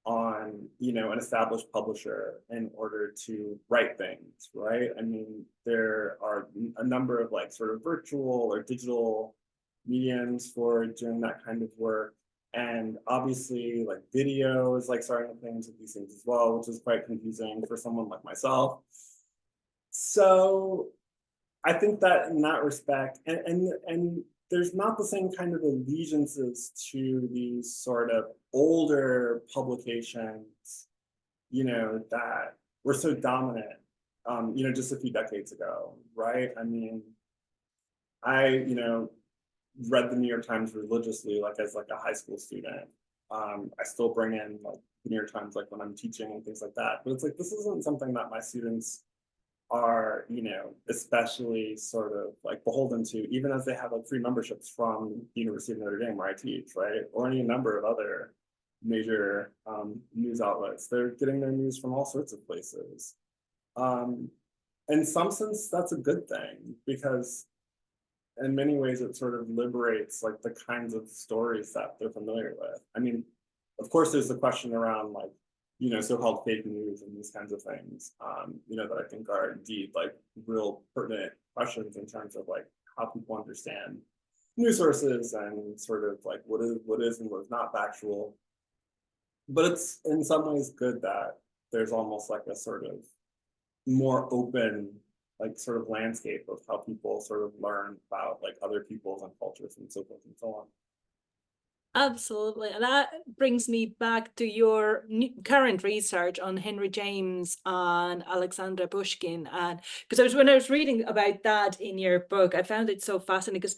on, an established publisher in order to write things, right? I mean, there are a number of like sort of virtual or digital mediums for doing that kind of work. And obviously like video is like starting to play into these things as well, which is quite confusing for someone like myself. So I think that in that respect, and there's not the same kind of allegiances to these sort of older publications, that were so dominant, just a few decades ago, right? I mean, I, read the New York Times religiously, like as like a high school student. I still bring in like the New York Times, like when I'm teaching and things like that. But it's like, this isn't something that my students are, especially sort of like beholden to, even as they have like free memberships from the University of Notre Dame where I teach, right? Or any number of other major news outlets. They're getting their news from all sorts of places. In some sense, that's a good thing, because in many ways it sort of liberates like the kinds of stories that they're familiar with. I mean, of course, there's the question around like, so-called fake news and these kinds of things, that I think are indeed like real pertinent questions in terms of like how people understand news sources and sort of like what is and what is not factual. But it's in some ways good that there's almost like a sort of more open, like sort of landscape of how people sort of learn about like other peoples and cultures and so forth and so on. Absolutely. And that brings me back to your current research on Henry James and Alexander Pushkin. And because when I was reading about that in your book, I found it so fascinating, because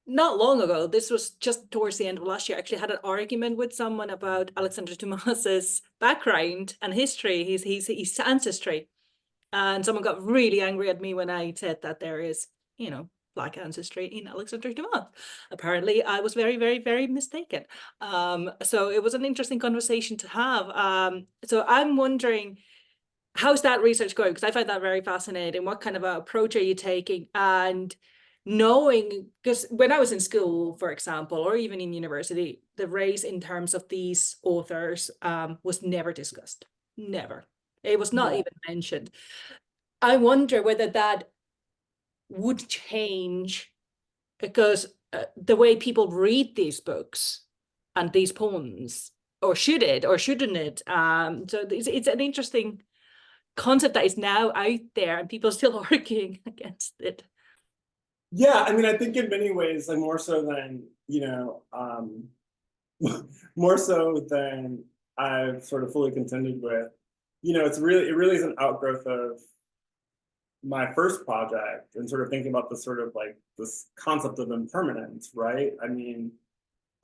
not long ago, this was just towards the end of last year, I actually had an argument with someone about Alexander Dumas's background and history, his ancestry. And someone got really angry at me when I said that there is, Black ancestry in Alexander Dumas. Apparently, I was very, very, very mistaken. So it was an interesting conversation to have. So I'm wondering, how's that research going? Because I find that very fascinating. What kind of an approach are you taking? And knowing, because when I was in school, for example, or even in university, the race in terms of these authors was never discussed. Never. It was not Yeah. even mentioned. I wonder whether that would change, because the way people read these books and these poems, or should it, or shouldn't it? So it's an interesting concept that is now out there, and people are still arguing against it. Yeah, I mean, I think in many ways, like more so than, more so than I've sort of fully contended with, it really is an outgrowth of my first project and sort of thinking about the sort of like this concept of impermanence, right? I mean,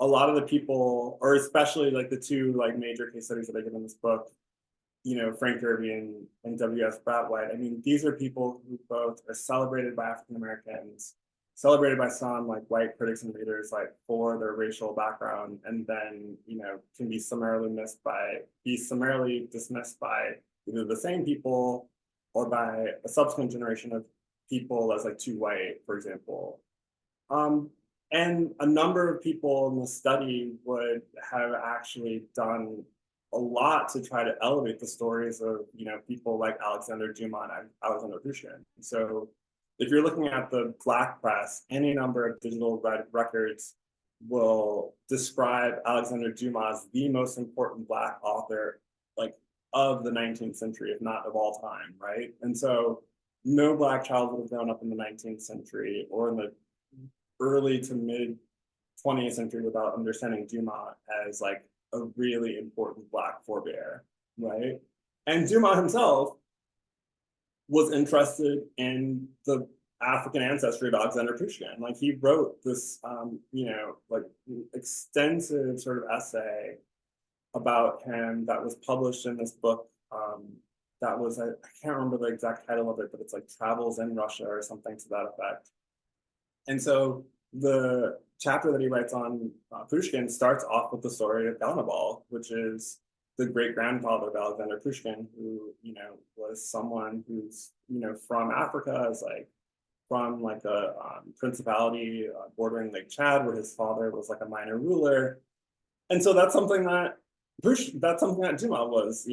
a lot of the people, or especially like the two like major case studies that I give in this book, Frank Derby and W.S. Bradwhite. I mean, these are people who both are celebrated by African Americans, celebrated by some like white critics and readers like for their racial background, and then can be summarily dismissed by either the same people or by a subsequent generation of people as like too white, for example. And a number of people in the study would have actually done a lot to try to elevate the stories of people like Alexander Dumas and Alexander Pushkin. So if you're looking at the Black press, any number of digital records will describe Alexander Dumas as the most important Black author like of the 19th century, if not of all time, right? And so no Black child would have grown up in the 19th century or in the early to mid 20th century without understanding Dumas as like a really important Black forebear, right? And Dumas himself was interested in the African ancestry of Alexander Pushkin. Like he wrote this, like extensive sort of essay about him that was published in this book. That was, I can't remember the exact title of it, but it's like Travels in Russia or something to that effect. And so the chapter that he writes on Pushkin starts off with the story of Gannibal, which is the great grandfather of Alexander Pushkin, who was someone who's from Africa, is like from like a principality bordering Lake Chad, where his father was like a minor ruler, and so that's something that Dumas was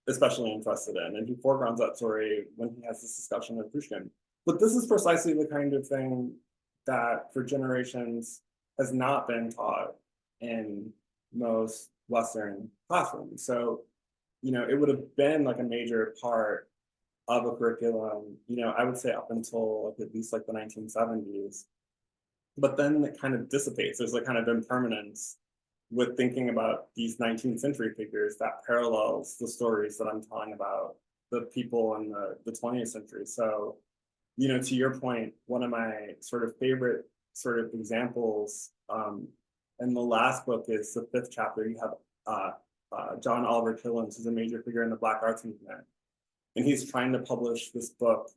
especially interested in, and he foregrounds that story when he has this discussion with Pushkin. But this is precisely the kind of thing that for generations has not been taught in most Western classrooms. So, it would have been like a major part of a curriculum, I would say up until like at least like the 1970s. But then it kind of dissipates. There's like kind of impermanence with thinking about these 19th century figures that parallels the stories that I'm telling about the people in the 20th century. So, to your point, one of my sort of favorite sort of examples in the last book is the 5th chapter. You have John Oliver Killens, who's a major figure in the Black arts movement. and he's trying to publish this book,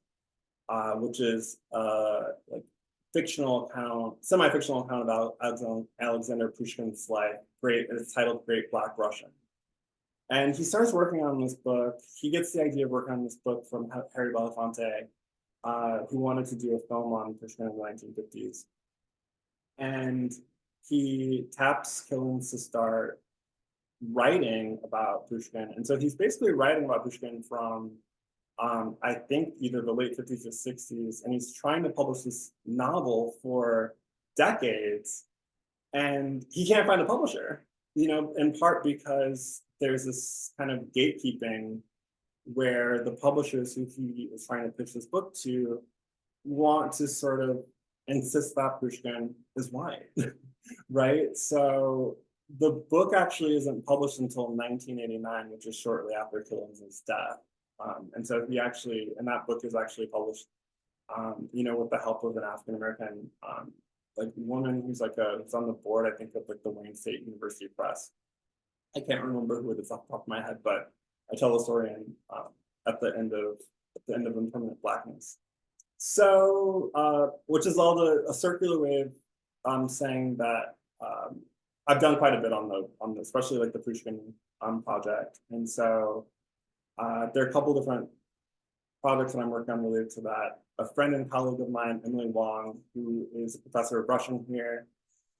which is like fictional account, semi-fictional account about Alexander Pushkin's life. It's titled Great Black Russian. And he starts working on this book. He gets the idea of working on this book from Harry Belafonte, who wanted to do a film on Pushkin in the 1950s. And he taps Killens to start writing about Pushkin. And so he's basically writing about Pushkin from, I think, either the late 50s or 60s. And he's trying to publish this novel for decades. And he can't find a publisher, in part because there's this kind of gatekeeping where the publishers who he is trying to pitch this book to want to sort of insist that Pushkin is white, right? So the book actually isn't published until 1989, which is shortly after Killens' death. And so and that book is actually published, with the help of an African-American woman who's who's on the board, I think, of the Wayne State University Press. I can't remember who it is off the top of my head, but I tell the story at the end of Impermanent Blackness. So, which is a circular way of saying that I've done quite a bit on the especially the Pushkin project, and so there are a couple different projects that I'm working on related to that. A friend and colleague of mine, Emily Wong, who is a professor of Russian here,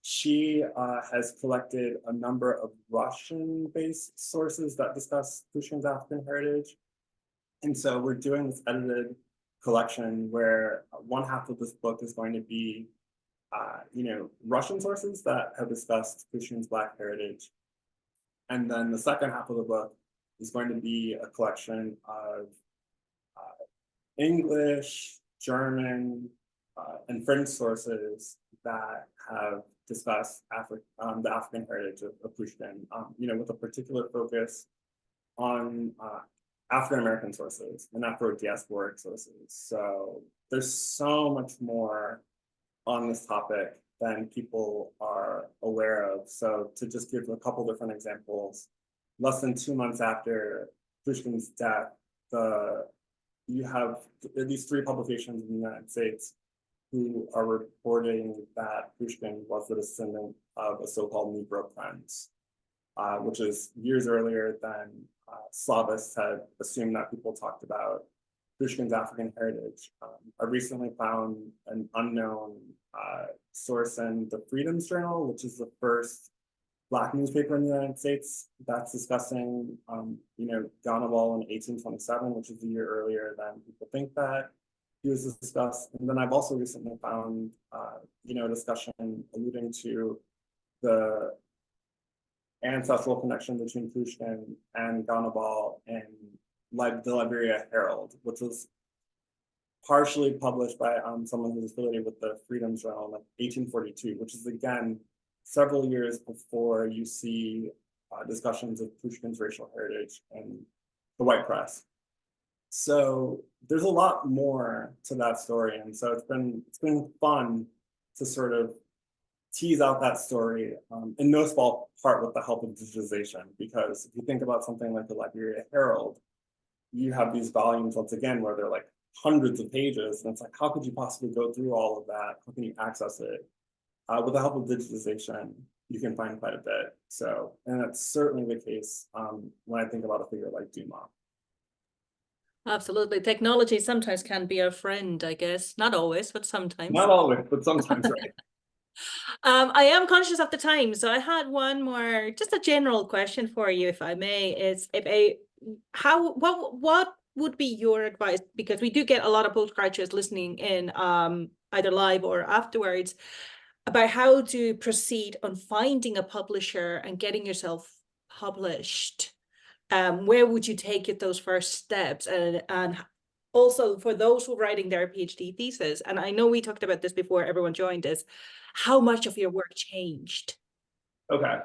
she has collected a number of Russian-based sources that discuss Pushkin's African heritage. And so we're doing this edited collection where one half of this book is going to be, Russian sources that have discussed Pushkin's Black heritage. And then the second half of the book is going to be a collection of English, German, and French sources that have discussed the African heritage of Pushkin, with a particular focus on African-American sources and Afro-diasporic sources. So there's so much more on this topic than people are aware of. So to just give a couple different examples, less than 2 months after Pushkin's death, you have at least 3 publications in the United States who are reporting that Pushkin was the descendant of a so-called Negro prince, which is years earlier than Slavists had assumed that people talked about Pushkin's African heritage. I recently found an unknown source in the Freedom's Journal, which is the first Black newspaper in the United States that's discussing, Gonabal in 1827, which is a year earlier than people think that he was discussed. And then I've also recently found, a discussion alluding to the ancestral connection between Pushkin and Gonabal in the Liberia Herald, which was partially published by someone who was affiliated with the Freedom's Journal in 1842, which is, again, several years before you see discussions of Pushkin's racial heritage in the white press. So there's a lot more to that story, and so it's been fun to sort of tease out that story, in no small part with the help of digitization, because if you think about something like the Liberia Herald, you have these volumes, once again, where they're hundreds of pages, and it's how could you possibly go through all of that? How can you access it? With the help of digitization, you can find quite a bit. So, and that's certainly the case when I think about a figure like Dumas. Absolutely. Technology sometimes can be a friend, I guess. Not always, but sometimes. Not always, but sometimes, right? I am conscious of the time, so I had one more, just a general question for you, if I may. Is what would be your advice? Because we do get a lot of postgraduates listening in, either live or afterwards, about how to proceed on finding a publisher and getting yourself published. Where would you take those first steps? And also for those who are writing their PhD thesis, and I know we talked about this before everyone joined us, how much of your work changed? Okay,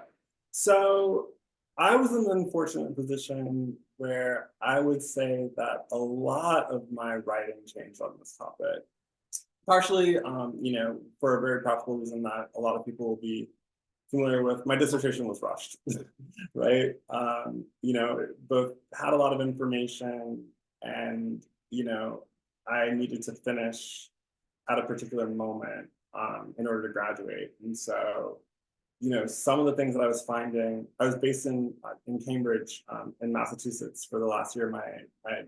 so I was in the unfortunate position where I would say that a lot of my writing changed on this topic. Partially, for a very practical reason that a lot of people will be familiar with. My dissertation was rushed, right? Both had a lot of information, and, you know, I needed to finish at a particular moment in order to graduate. And so, you know, some of the things that I was finding, I was based in Cambridge, in Massachusetts for the last year of my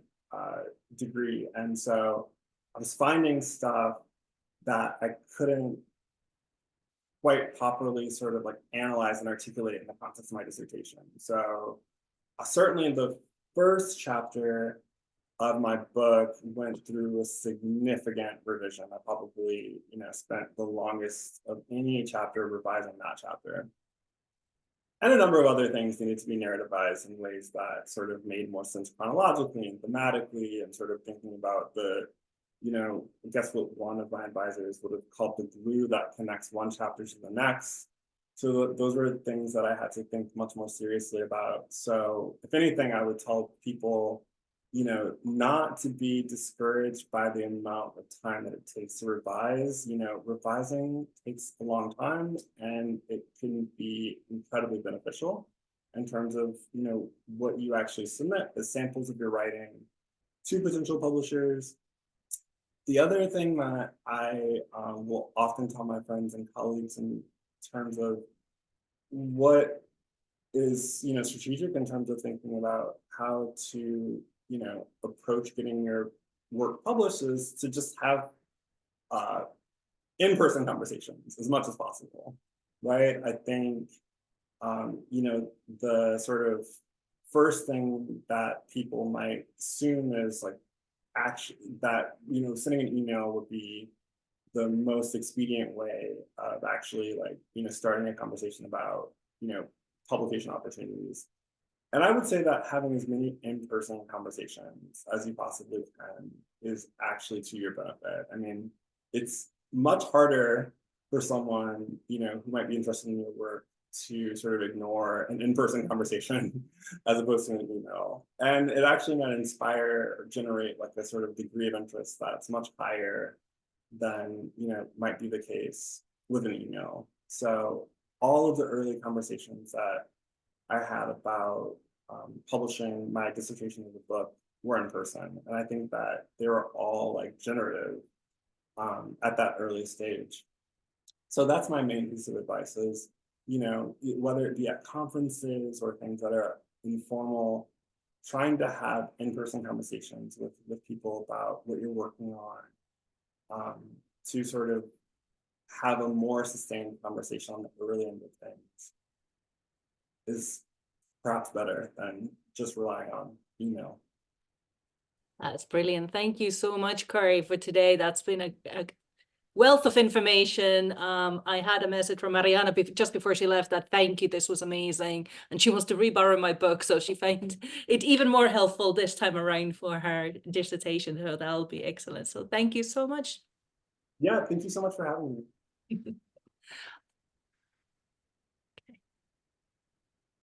degree. And so I was finding stuff that I couldn't quite properly sort of like analyze and articulate in the context of my dissertation. So certainly in the first chapter of my book went through a significant revision. I probably, you know, spent the longest of any chapter revising that chapter. And a number of other things needed to be narrativized in ways that sort of made more sense chronologically and thematically, and sort of thinking about the, you know, I guess what one of my advisors would have called the glue that connects one chapter to the next. So those were things that I had to think much more seriously about. So if anything, I would tell people, you know, not to be discouraged by the amount of time that it takes to revise. You know, revising takes a long time, and it can be incredibly beneficial in terms of, you know, what you actually submit as samples of your writing to potential publishers. The other thing that I will often tell my friends and colleagues in terms of what is, you know, strategic in terms of thinking about how to, you know, approach getting your work published is to just have in-person conversations as much as possible, right? I think, you know, the sort of first thing that people might assume is like, actually, that, you know, sending an email would be the most expedient way of actually, like, you know, starting a conversation about, you know, publication opportunities. And I would say that having as many in-person conversations as you possibly can is actually to your benefit. I mean, it's much harder for someone, you know, who might be interested in your work to sort of ignore an in-person conversation as opposed to an email. And it actually might inspire or generate like a sort of degree of interest that's much higher than, you know, might be the case with an email. So all of the early conversations that I had about publishing my dissertation of the book were in person. And I think that they were all like generative at that early stage. So that's my main piece of advice is, you know, whether it be at conferences or things that are informal, trying to have in-person conversations with people about what you're working on, to sort of have a more sustained conversation on the early end of things is perhaps better than just relying on email. That's brilliant. Thank you so much, Korey, for today. That's been a wealth of information. I had a message from Mariana just before she left that thank you, this was amazing. And she wants to reborrow my book. So she found it even more helpful this time around for her dissertation. So that'll be excellent. So thank you so much. Yeah, thank you so much for having me.